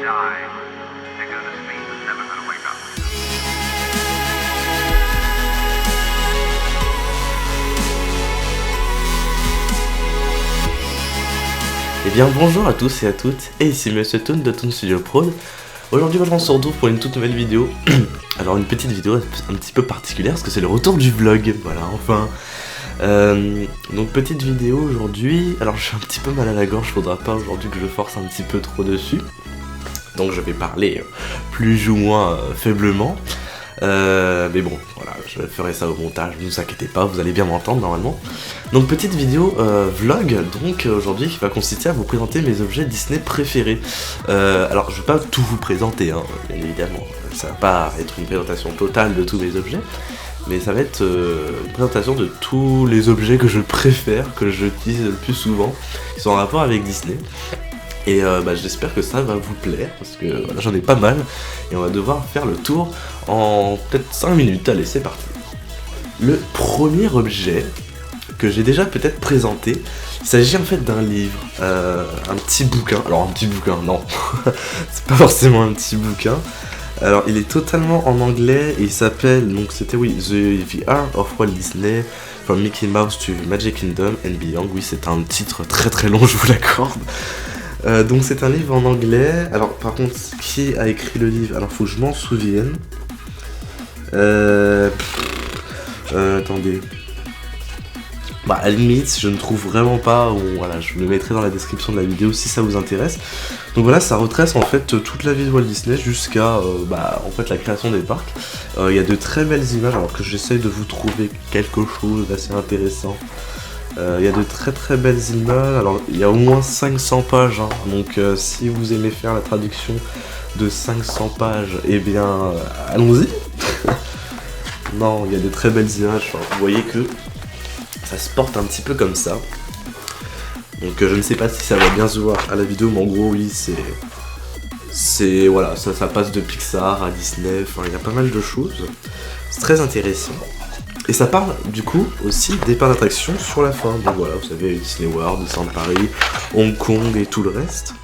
die, they're gonna sleep and never gonna wake up. Eh bien bonjour à tous et à toutes, et ici Monsieur Toon de Toon Studio Prod. Aujourd'hui on se retrouve pour une toute nouvelle vidéo. Alors une petite vidéo un petit peu particulière parce que c'est le retour du vlog, voilà enfin. Donc petite vidéo aujourd'hui, alors je suis un petit peu mal à la gorge, faudra pas aujourd'hui que je force un petit peu trop dessus. Donc je vais parler plus ou moins faiblement. Mais bon, voilà, je ferai ça au montage, ne vous inquiétez pas, vous allez bien m'entendre normalement. Donc petite vidéo vlog, donc aujourd'hui qui va consister à vous présenter mes objets Disney préférés. Alors je vais pas tout vous présenter, hein, bien évidemment, ça va pas être une présentation totale de tous mes objets, mais ça va être une présentation de tous les objets que je préfère, que j'utilise le plus souvent, qui sont en rapport avec Disney. Et j'espère que ça va vous plaire, parce que voilà, j'en ai pas mal, et on va devoir faire le tour en peut-être 5 minutes. Allez, c'est parti. Le premier objet que j'ai déjà peut-être présenté, il s'agit en fait d'un livre, un petit bouquin. Alors un petit bouquin, non, c'est pas forcément un petit bouquin. Alors il est totalement en anglais, et il s'appelle, donc c'était oui, The Art of Walt Disney, From Mickey Mouse to Magic Kingdom and Beyond. Oui, c'est un titre très très long, je vous l'accorde. Donc c'est un livre en anglais. Alors par contre, qui a écrit le livre? Alors faut que je m'en souvienne. Attendez. Bah à la limite, je ne trouve vraiment pas, ou voilà, je le mettrai dans la description de la vidéo si ça vous intéresse. Donc voilà, ça retrace en fait toute la vie de Walt Disney jusqu'à en fait la création des parcs. Il y a de très belles images, alors que j'essaye de vous trouver quelque chose d'assez intéressant. Il y a de très très belles images, alors il y a au moins 500 pages, hein. Donc si vous aimez faire la traduction de 500 pages, eh bien allons-y. Non, il y a de très belles images, enfin, vous voyez que ça se porte un petit peu comme ça. Donc je ne sais pas si ça va bien se voir à la vidéo, mais en gros oui, c'est voilà, ça passe de Pixar à Disney, enfin il y a pas mal de choses, c'est très intéressant. Et ça parle du coup aussi des parcs d'attractions sur la fin. Donc voilà, vous savez, Disney World, Disneyland Paris, Hong Kong et tout le reste.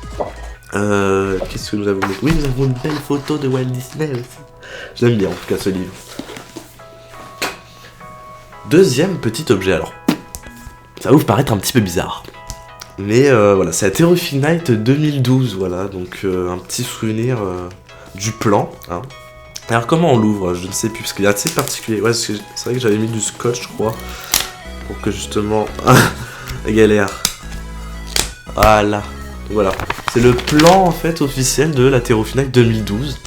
Qu'est-ce que nous avons? Oui, nous avons une belle photo de Walt Disney aussi. J'aime bien en tout cas ce livre. Deuxième petit objet, alors ça va vous paraître un petit peu bizarre, mais voilà, c'est la Terrifying Night 2012, voilà, donc un petit souvenir du plan, hein. Alors comment on l'ouvre? Je ne sais plus, parce qu'il est assez particulier. Ouais, c'est vrai que j'avais mis du scotch, je crois, pour que justement... la galère. Voilà. Voilà. C'est le plan, en fait, officiel de la Terrifying Night 2012.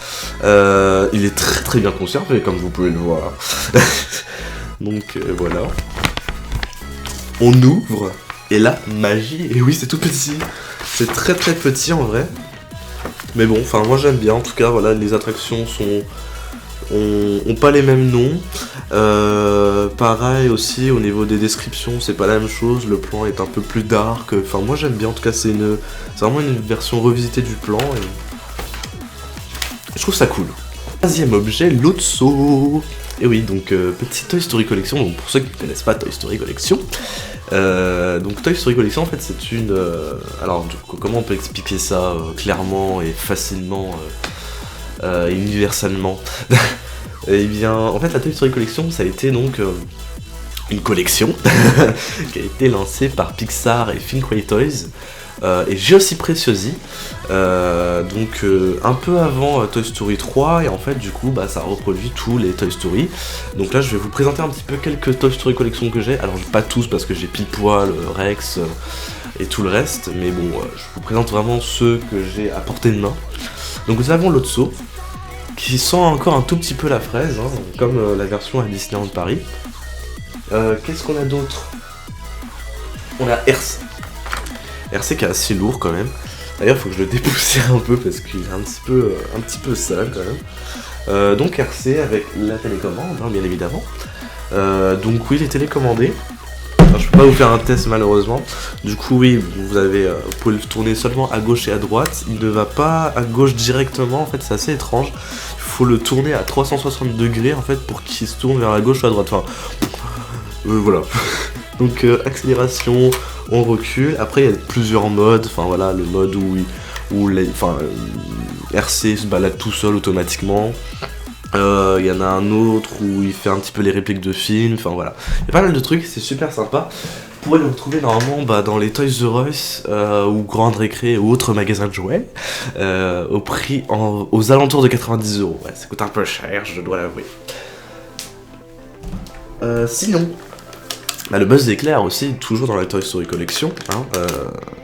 Il est très très bien conservé, comme vous pouvez le voir. Donc, voilà. On ouvre, et là, magie. Et oui, c'est tout petit. C'est très très petit, en vrai. Mais bon, enfin, moi j'aime bien. En tout cas, voilà, les attractions ont pas les mêmes noms. Pareil aussi au niveau des descriptions, c'est pas la même chose. Le plan est un peu plus dark. Enfin, moi j'aime bien. En tout cas, c'est vraiment une version revisitée du plan. Et je trouve ça cool. Troisième objet, Lotso. Et oui, donc petite Toy Story Collection. Donc pour ceux qui ne connaissent pas Toy Story Collection, donc Toy Story Collection en fait c'est une... alors du coup, comment on peut expliquer ça clairement et facilement et universellement? Eh bien en fait la Toy Story Collection ça a été donc une collection qui a été lancée par Pixar et Thinkway Toys et Giosi Preziosi, donc un peu avant Toy Story 3, et en fait du coup ça reproduit tous les Toy Story. Donc là je vais vous présenter un petit peu quelques Toy Story Collection que j'ai, alors pas tous parce que j'ai Pile-Poil, Rex et tout le reste, mais bon je vous présente vraiment ceux que j'ai à portée de main. Donc nous avons Lotso, qui sent encore un tout petit peu la fraise, hein, comme la version à Disneyland Paris. Qu'est-ce qu'on a d'autre? On a RC. RC qui est assez lourd quand même. D'ailleurs, il faut que je le dépoussière un peu parce qu'il est un petit peu sale quand même. Donc RC avec la télécommande, hein, bien évidemment. Donc oui, il est télécommandé. Alors, je peux pas vous faire un test malheureusement. Du coup oui, vous pouvez le tourner seulement à gauche et à droite. Il ne va pas à gauche directement, en fait c'est assez étrange. Il faut le tourner à 360 degrés en fait pour qu'il se tourne vers la gauche ou à droite. Enfin, voilà. Donc accélération, on recule. Après il y a plusieurs modes. Enfin voilà, le mode où RC se balade tout seul automatiquement. Il y en a un autre où il fait un petit peu les répliques de films, enfin voilà. Il y a pas mal de trucs, c'est super sympa. Vous pourrez le retrouver normalement dans les Toys R Us ou Grande Récré ou autres magasins de jouets au prix aux alentours de 90 €. Ouais, ça coûte un peu cher, je dois l'avouer. Sinon, le Buzz l'éclair aussi, toujours dans la Toy Story Collection. Hein,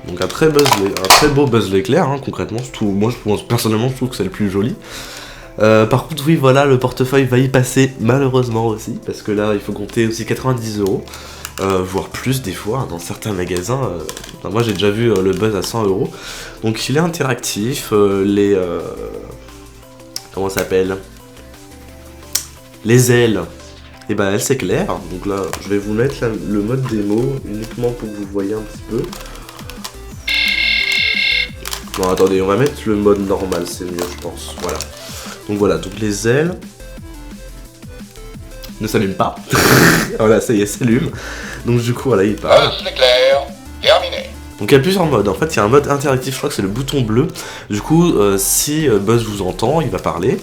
donc un très beau Buzz l'éclair, hein, concrètement. Moi, personnellement, je trouve que c'est le plus joli. Par contre, oui, voilà, le portefeuille va y passer malheureusement aussi, parce que là, il faut compter aussi 90 €, voire plus des fois, hein, dans certains magasins. Moi, j'ai déjà vu le Buzz à 100 €. Donc, il est interactif. Comment ça s'appelle? Les ailes. Et ben, elles s'éclairent. Donc là, je vais vous mettre le mode démo uniquement pour que vous voyez un petit peu. Non, attendez, on va mettre le mode normal, c'est mieux, je pense. Voilà. Donc voilà, donc les ailes ne s'allument pas. Voilà, ça y est, s'allument. Donc du coup, voilà, il part. Buzz l'éclair, terminé. Donc il y a plusieurs modes. En fait, il y a un mode interactif, je crois que c'est le bouton bleu. Du coup, si Buzz vous entend, il va parler.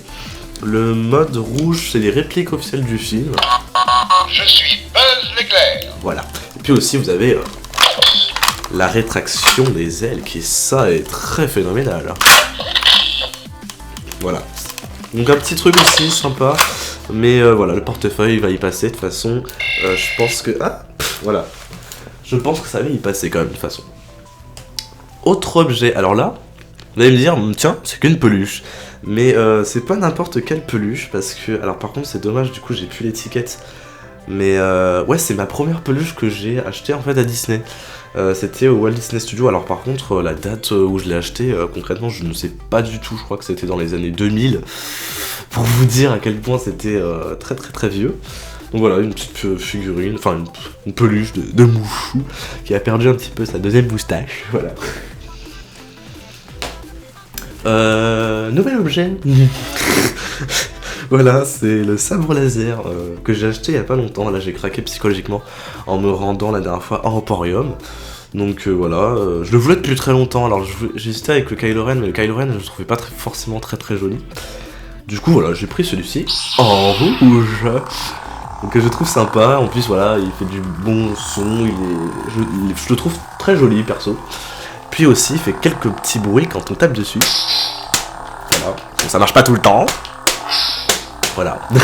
Le mode rouge, c'est les répliques officielles du film. Je suis Buzz l'éclair. Voilà. Et puis aussi, vous avez la rétraction des ailes, qui ça est très phénoménal. Voilà. Donc un petit truc aussi sympa, mais voilà, le portefeuille va y passer de toute façon. Je pense que voilà, je pense que ça va y passer quand même de toute façon. Autre objet, alors là, vous allez me dire, tiens, c'est qu'une peluche, mais c'est pas n'importe quelle peluche parce que, alors par contre c'est dommage, du coup j'ai plus l'étiquette, mais ouais, c'est ma première peluche que j'ai achetée en fait à Disney. C'était au Walt Disney Studio. Alors par contre, la date où je l'ai acheté, concrètement, je ne sais pas du tout. Je crois que c'était dans les années 2000. Pour vous dire à quel point c'était très très très vieux. Donc voilà, une petite figurine, enfin une peluche de Mouchou qui a perdu un petit peu sa deuxième moustache. Voilà. Nouvel objet. Voilà, c'est le sabre laser que j'ai acheté il y a pas longtemps. Là, j'ai craqué psychologiquement en me rendant la dernière fois à Emporium. Donc voilà, je le voulais depuis très longtemps. Alors j'hésitais avec le Kylo Ren, mais le Kylo Ren je le trouvais pas forcément très très joli. Du coup voilà, j'ai pris celui-ci en rouge. Donc je trouve sympa. En plus voilà, il fait du bon son. Je le trouve très joli perso. Puis aussi, il fait quelques petits bruits quand on tape dessus. Voilà, bon, ça marche pas tout le temps. Voilà. En tout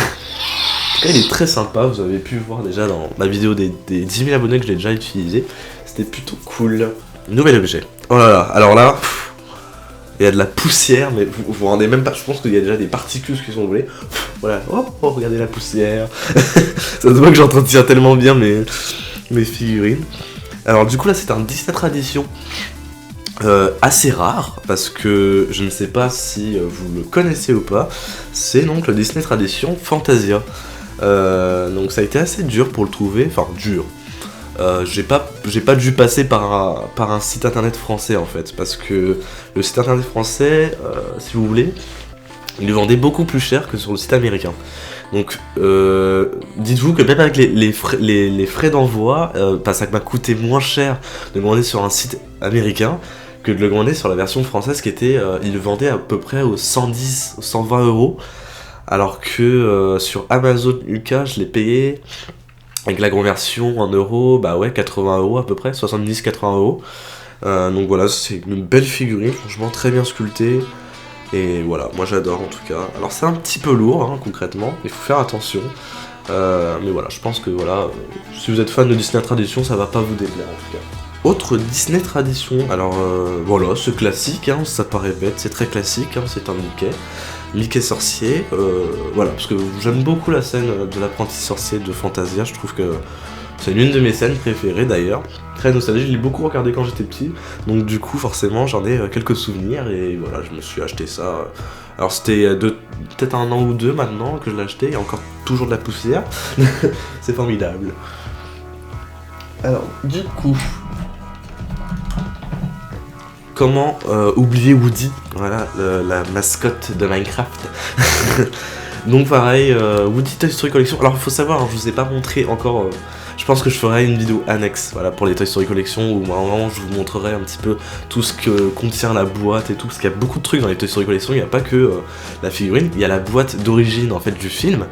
cas, il est très sympa. Vous avez pu voir déjà dans ma vidéo des 10 000 abonnés que j'ai déjà utilisé. C'était plutôt cool. Nouvel objet. Oh là là, alors là, il y a de la poussière, mais vous vous rendez même pas. Je pense qu'il y a déjà des particules qui sont volées. Voilà, oh, regardez la poussière. Ça se voit que j'entretiens tellement bien mes figurines. Alors, du coup, là, c'est un Disney Tradition. Assez rare, parce que je ne sais pas si vous le connaissez ou pas, c'est donc le Disney Tradition Fantasia. Donc ça a été assez dur pour le trouver, enfin dur. J'ai pas dû passer par un site internet français en fait, parce que le site internet français, si vous voulez, il le vendait beaucoup plus cher que sur le site américain. Donc dites-vous que même avec les frais d'envoi, ça m'a coûté moins cher de commander sur un site américain que de le commander sur la version française qui était, il le vendait à peu près aux 110, 120 €, alors que sur Amazon UK, je l'ai payé avec la conversion en euros, bah ouais, 80 € à peu près, 70-80 €. Donc voilà, c'est une belle figurine, franchement très bien sculptée. Et voilà, moi j'adore en tout cas. Alors c'est un petit peu lourd, hein, concrètement, il faut faire attention. Mais voilà, je pense que voilà, si vous êtes fan de Disney Tradition, ça va pas vous déplaire en tout cas. Autre Disney Tradition, alors voilà, c'est classique, hein, ça paraît bête, c'est très classique, hein, c'est un Mickey sorcier, voilà, parce que j'aime beaucoup la scène de l'apprenti sorcier de Fantasia, je trouve que c'est l'une de mes scènes préférées d'ailleurs, très nostalgique, je l'ai beaucoup regardé quand j'étais petit, donc du coup forcément j'en ai quelques souvenirs et voilà, je me suis acheté ça. Alors c'était peut-être 1 an ou 2 maintenant que je l'ai acheté, il y a encore toujours de la poussière, c'est formidable. Alors du coup, comment oublier Woody, voilà, la mascotte de Minecraft. Donc pareil, Woody Toy Story Collection. Alors il faut savoir, hein, je vous ai pas montré encore, Je pense que je ferai une vidéo annexe, voilà, pour les Toy Story Collection, où vraiment je vous montrerai un petit peu tout ce que contient la boîte et tout, parce qu'il y a beaucoup de trucs dans les Toy Story Collection, il n'y a pas que la figurine, il y a la boîte d'origine en fait du film,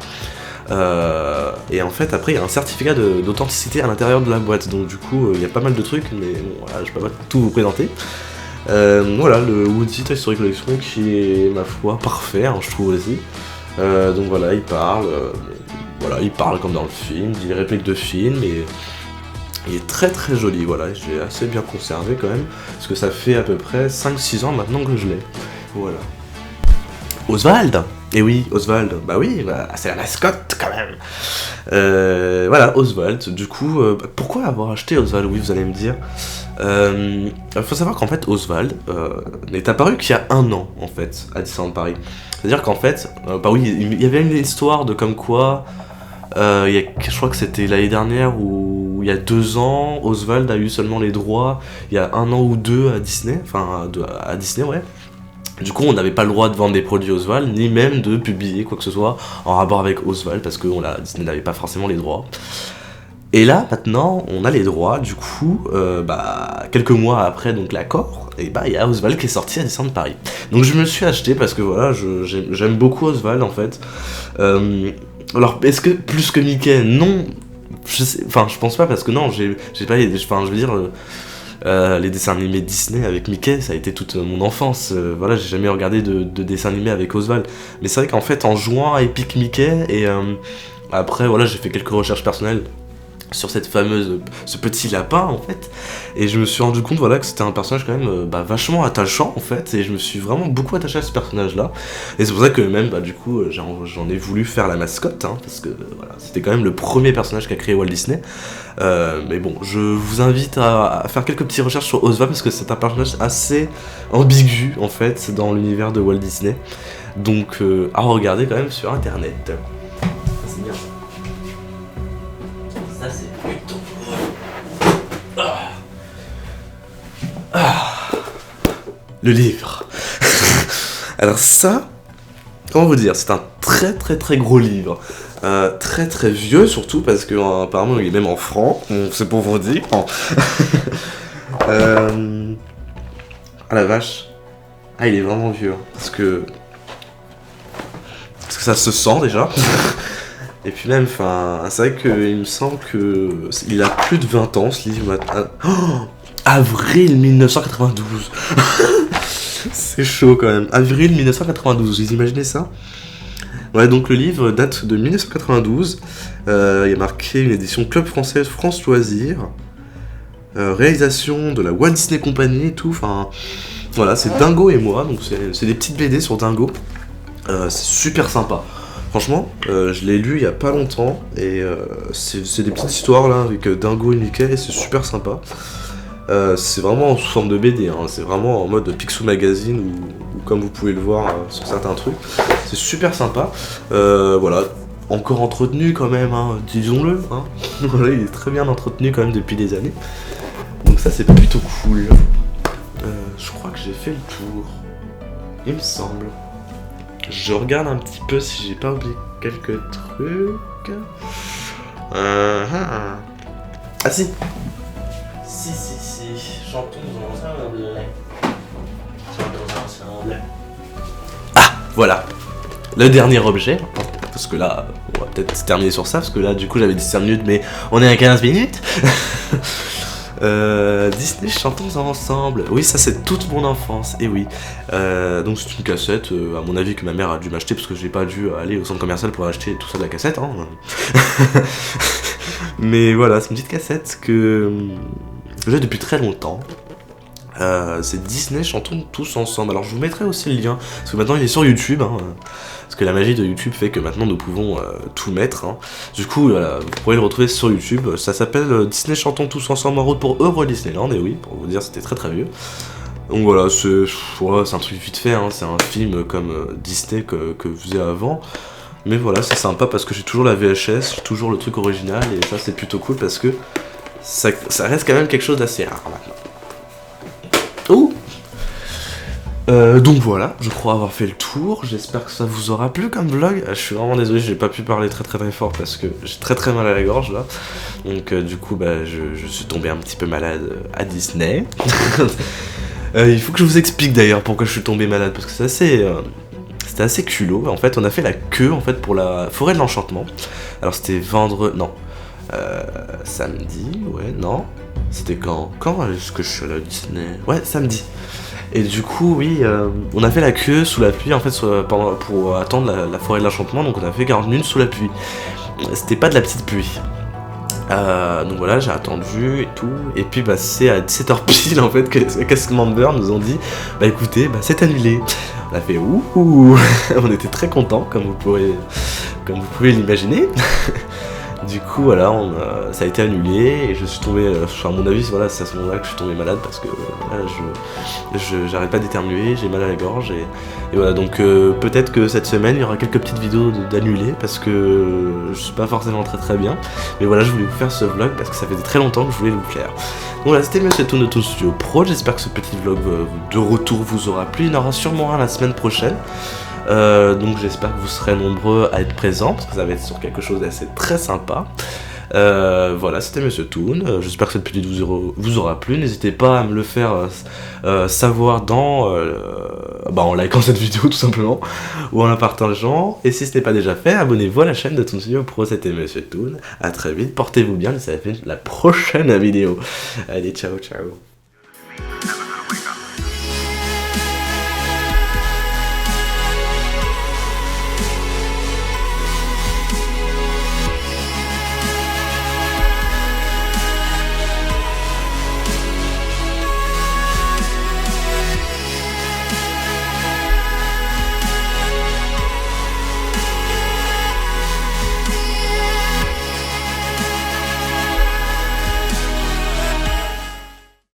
et en fait après il y a un certificat d'authenticité à l'intérieur de la boîte, donc du coup il y a pas mal de trucs, mais bon, voilà, je peux pas tout vous présenter. Voilà, le Woody Toy Story Collection qui est, ma foi, parfait, hein, je trouve aussi. Donc voilà, il parle comme dans le film, il dit les répliques de film, et il est très très joli, voilà, j'ai assez bien conservé quand même, parce que ça fait à peu près 5-6 ans maintenant que je l'ai, voilà. Oswald. Et oui, Oswald, bah oui, bah, c'est la mascotte quand même. Voilà, Oswald, du coup, pourquoi avoir acheté Oswald, oui, vous allez me dire. Faut savoir qu'en fait, Oswald n'est apparu qu'il y a 1 an, en fait, à Disneyland Paris. C'est-à-dire qu'en fait, bah oui, il y avait une histoire de comme quoi, je crois que c'était l'année dernière ou il y a 2 ans, Oswald a eu seulement les droits, il y a 1 an ou 2 à Disney, enfin à Disney, ouais. Du coup, on n'avait pas le droit de vendre des produits Oswald, ni même de publier quoi que ce soit en rapport avec Oswald, parce que Disney n'avait pas forcément les droits. Et là, maintenant, on a les droits, du coup, quelques mois après donc l'accord, et il y a Oswald qui est sorti à Disneyland Paris. Donc je me suis acheté parce que voilà, j'aime beaucoup Oswald en fait. Alors, est-ce que plus que Mickey? Non, je pense pas, parce que non, j'ai pas les... Enfin, je veux dire... les dessins animés Disney avec Mickey, ça a été toute mon enfance. Voilà, j'ai jamais regardé de dessins animés avec Oswald. Mais c'est vrai qu'en fait, en jouant à Epic Mickey, et après, voilà, j'ai fait quelques recherches personnelles sur ce petit lapin en fait, et je me suis rendu compte, voilà, que c'était un personnage quand même vachement attachant en fait, et je me suis vraiment beaucoup attaché à ce personnage là, et c'est pour ça que même du coup j'en ai voulu faire la mascotte, hein, parce que voilà, c'était quand même le premier personnage qu'a créé Walt Disney. Mais bon, je vous invite à faire quelques petites recherches sur Oswald, parce que c'est un personnage assez ambigu en fait dans l'univers de Walt Disney, donc à regarder quand même sur internet. C'est bien. Ça c'est plutôt... Le livre. Alors ça, comment vous dire, c'est un très très très gros livre. Très très vieux surtout, parce que apparemment il est même en franc, c'est pour vous dire. Ah la vache. Ah, il est vraiment vieux, parce que ça se sent déjà. Et puis même, c'est vrai qu'il me semble qu'il a plus de 20 ans ce livre maintenant. Oh, avril 1992. C'est chaud quand même. Avril 1992, vous imaginez ça? Ouais, donc le livre date de 1992. Il y a marqué une édition Club française France Loisirs. Réalisation de la Walt Disney Company et tout. Enfin, voilà, c'est Dingo et moi. Donc c'est des petites BD sur Dingo. C'est super sympa. Franchement, je l'ai lu il y a pas longtemps, et c'est des petites histoires là avec Dingo et Mickey, et c'est super sympa. C'est vraiment sous forme de BD, hein, c'est vraiment en mode Picsou Magazine, ou comme vous pouvez le voir sur certains trucs. C'est super sympa. Voilà, encore entretenu quand même, hein, disons-le. Hein. Voilà, il est très bien entretenu quand même depuis des années. Donc ça c'est plutôt cool. Je crois que j'ai fait le tour, il me semble. Je regarde un petit peu si j'ai pas oublié quelques trucs. Ah si. Si. Chantons ensemble. Ah, voilà. Le dernier objet. Parce que là, on va peut-être terminer sur ça, parce que là, du coup, j'avais dit 5 minutes, mais on est à 15 minutes. Disney Chantons ensemble. Oui, ça c'est toute mon enfance. Et oui. Donc c'est une cassette, à mon avis, que ma mère a dû m'acheter, parce que j'ai pas dû aller au centre commercial pour acheter tout ça de la cassette. Hein. Mais voilà, c'est une petite cassette que j'ai depuis très longtemps. C'est Disney Chantons tous ensemble. Alors je vous mettrai aussi le lien, parce que maintenant il est sur YouTube, hein, parce que la magie de YouTube fait que maintenant nous pouvons tout mettre, hein. Du coup voilà, vous pourrez le retrouver sur YouTube. Ça s'appelle Disney Chantons tous ensemble en route pour Euro Disneyland, et oui, pour vous dire, c'était très très vieux. Donc voilà, c'est un truc vite fait, hein. C'est un film comme Disney que faisait avant. Mais voilà, c'est sympa parce que j'ai toujours la VHS, j'ai toujours le truc original, et ça c'est plutôt cool parce que ça reste quand même quelque chose d'assez rare maintenant. Ouh. Donc voilà, je crois avoir fait le tour, j'espère que ça vous aura plu comme vlog. Je suis vraiment désolé, j'ai pas pu parler très fort parce que j'ai très mal à la gorge là. Donc du coup bah je suis tombé un petit peu malade à Disney. Il faut que je vous explique d'ailleurs pourquoi je suis tombé malade, parce que c'était assez culot. En fait on a fait la queue en fait pour la forêt de l'enchantement. Alors c'était samedi, ouais, non. C'était quand est-ce que je suis allé à Disney? Ouais, samedi. Et du coup, oui, on a fait la queue sous la pluie en fait pour attendre la forêt de l'enchantement, donc on a fait 40 minutes sous la pluie. C'était pas de la petite pluie. Donc voilà, j'ai attendu et tout, et puis bah c'est à 17h pile en fait que les cast members nous ont dit bah écoutez, bah c'est annulé. On a fait ouh, on était très contents comme vous pouvez l'imaginer. Du coup voilà, ça a été annulé et je suis tombé, à mon avis voilà, c'est à ce moment-là que je suis tombé malade parce que voilà, j'arrête pas d'éternuer, j'ai mal à la gorge et voilà, donc peut-être que cette semaine il y aura quelques petites vidéos d'annulés parce que je suis pas forcément très bien, mais voilà, je voulais vous faire ce vlog parce que ça faisait très longtemps que je voulais vous faire. Donc voilà, c'était Monsieur Toon de Toon Studio Pro, j'espère que ce petit vlog de retour vous aura plu, il y en aura sûrement un la semaine prochaine. Donc j'espère que vous serez nombreux à être présents parce que ça va être sur quelque chose d'assez très sympa. Voilà, c'était Monsieur Toon. J'espère que cette petite vous aura plu. N'hésitez pas à me le faire savoir en likant cette vidéo tout simplement ou en la partageant. Et si ce n'est pas déjà fait, abonnez-vous à la chaîne de Toon Studio Pro. C'était Monsieur Toon. À très vite, portez-vous bien. Et ça va être la prochaine vidéo. Allez, ciao.